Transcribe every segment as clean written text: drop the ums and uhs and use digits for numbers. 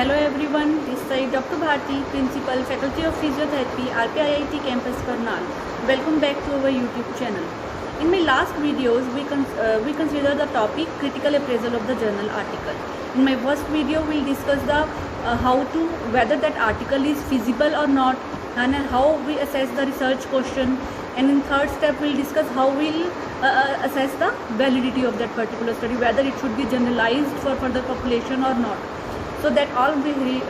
Hello everyone, this side Dr. Bharti, Principal, Faculty of Physiotherapy, RPIIT Campus Karnal. Welcome back to our YouTube channel. In my last videos, we consider the topic critical appraisal of the journal article. In my first video, we'll discuss the whether that article is feasible or not, and how we assess the research question. And in third step, we'll discuss how we'll assess the validity of that particular study, whether it should be generalized for further population or not. So that all we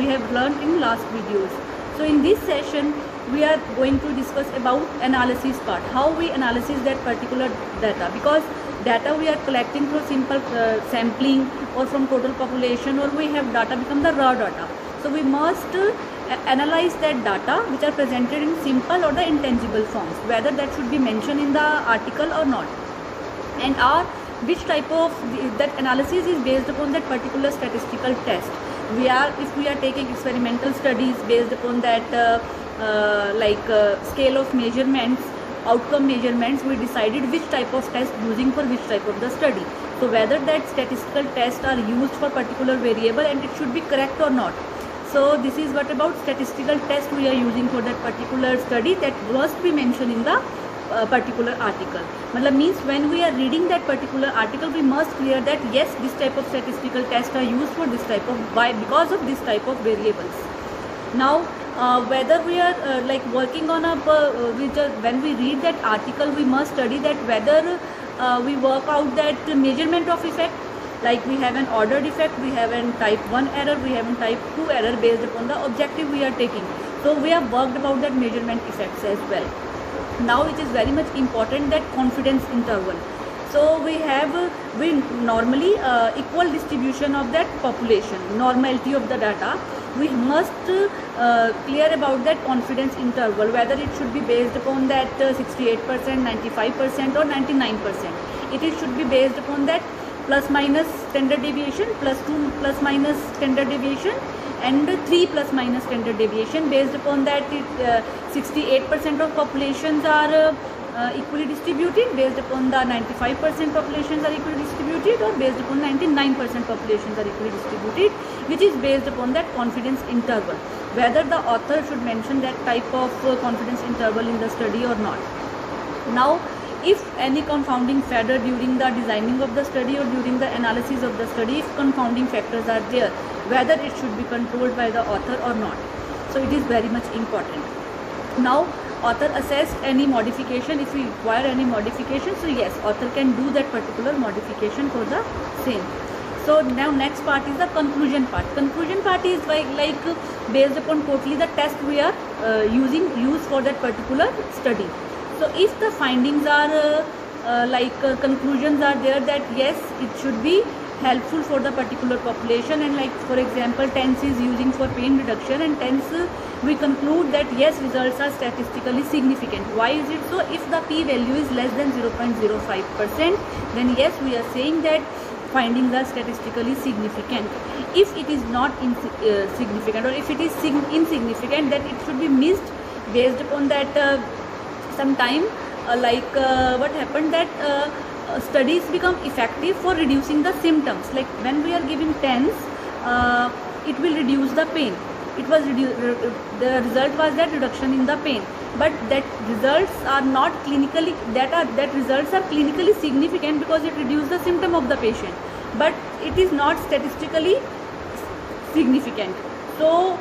have learned in last videos. So in this session we are going to discuss about analysis part, how we analyze that particular data, because data we are collecting through simple sampling or from total population, or we have data become the raw data. So we must analyze that data which are presented in simple or the intangible forms, whether that should be mentioned in the article or not, and which type of that analysis is based upon that particular statistical test. If we are taking experimental studies based upon that scale of measurements, outcome measurements, we decided which type of test using for which type of the study. So whether that statistical tests are used for particular variable and it should be correct or not. So this is what about statistical test we are using for that particular study, that must be mentioned in the particular article. Means when we are reading that particular article, we must clear that yes, this type of statistical tests are used for this type of because of this type of variables. Now whether we are working on when we read that article, we must study that whether we work out that measurement of effect, like we have an ordered effect, we have an type 1 error, we have a type 2 error based upon the objective we are taking. So we have worked about that measurement effects as well. Now it is very much important that confidence interval. So we normally equal distribution of that population, normality of the data. We must clear about that confidence interval, whether it should be based upon that 68%, 95% or 99%. It should be based upon that plus minus standard deviation, plus 2 plus minus standard deviation, and 3 plus minus standard deviation. Based upon that 68% of populations are equally distributed, based upon the 95% populations are equally distributed, or based upon 99% populations are equally distributed, which is based upon that confidence interval, whether the author should mention that type of confidence interval in the study or not. Now if any confounding factor during the designing of the study or during the analysis of the study, if confounding factors are there, whether it should be controlled by the author or not. So it is very much important. Now author assessed any modification, if we require any modification, so yes, author can do that particular modification for the same. So now next part is the conclusion part. Conclusion part is like based upon totally the test we are used for that particular study. So if the findings are conclusions are there that yes, it should be helpful for the particular population, and like for example TENS is using for pain reduction, and TENS we conclude that yes, results are statistically significant. Why is it so? If the p-value is less than 0.05%, then yes, we are saying that findings are statistically significant. If it is not significant, or if it is insignificant, then it should be missed based upon that sometime what happened that studies become effective for reducing the symptoms. Like when we are giving TENS, it will reduce the pain. It was the result was that reduction in the pain, but that results are not clinically that results are clinically significant because it reduced the symptom of the patient, but it is not statistically significant. So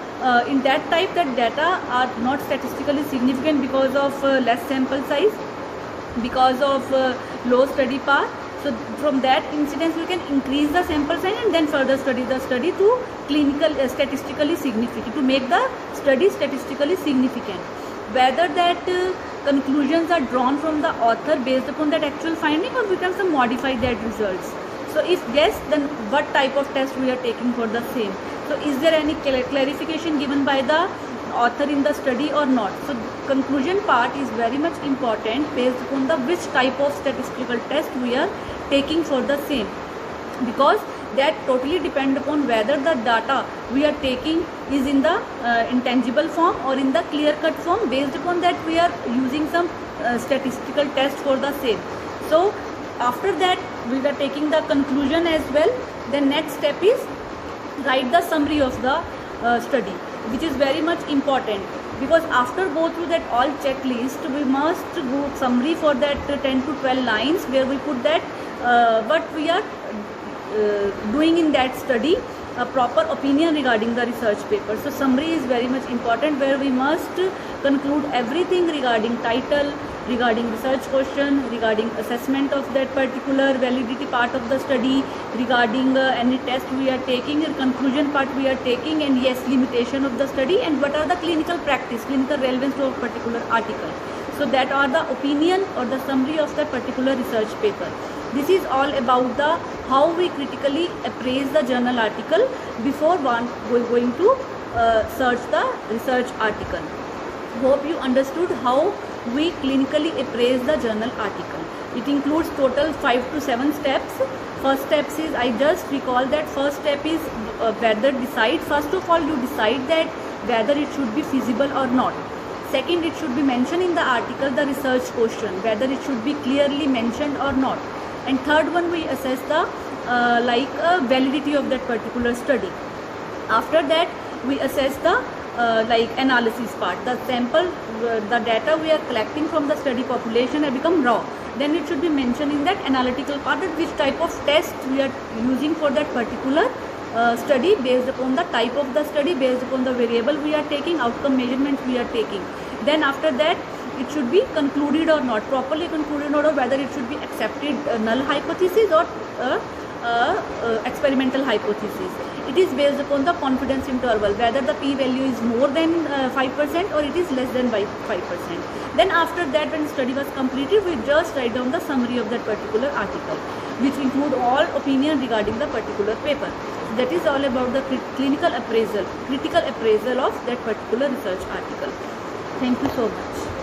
in that type, that data are not statistically significant because of less sample size, because of low study power. So from that incidence we can increase the sample size and then further study the study to statistically significant, to make the study statistically significant. Whether that conclusions are drawn from the author based upon that actual finding, or we can modify that results. So if yes, then what type of test we are taking for the same. So is there any clarification given by the author in the study or not? So conclusion part is very much important based upon the which type of statistical test we are taking for the same, because that totally depend upon whether the data we are taking is in the intangible form or in the clear cut form. Based upon that we are using some statistical test for the same. So after that we are taking the conclusion as well. The next step is write the summary of the study, which is very much important, because after go through that all checklist, we must go summary for that 10 to 12 lines, where we put that what we are doing in that study, a proper opinion regarding the research paper. So summary is very much important, where we must conclude everything regarding title, regarding research question, regarding assessment of that particular validity part of the study, regarding any test we are taking, or conclusion part we are taking, and yes, limitation of the study, and what are the clinical practice, clinical relevance to a particular article. So that are the opinion or the summary of that particular research paper. This is all about the how we critically appraise the journal article before going to search the research article. Hope you understood how we clinically appraise the journal article. It includes total 5 to 7 steps. First steps is, I just recall that first step is whether decide. First of all, you decide that whether it should be feasible or not. Second, it should be mentioned in the article the research question, whether it should be clearly mentioned or not. And third one, we assess the validity of that particular study. After that, we assess the analysis part. The sample, the data we are collecting from the study population have become raw. Then it should be mentioned in that analytical part that which type of test we are using for that particular study, based upon the type of the study, based upon the variable we are taking, outcome measurements we are taking. Then after that, it should be concluded or not, properly concluded or not, whether it should be accepted null hypothesis or experimental hypothesis. It is based upon the confidence interval, whether the p-value is more than 5% or it is less than 5%. Then after that, when study was completed, we just write down the summary of that particular article, which include all opinion regarding the particular paper. So that is all about the clinical appraisal, critical appraisal of that particular research article. Thank you so much.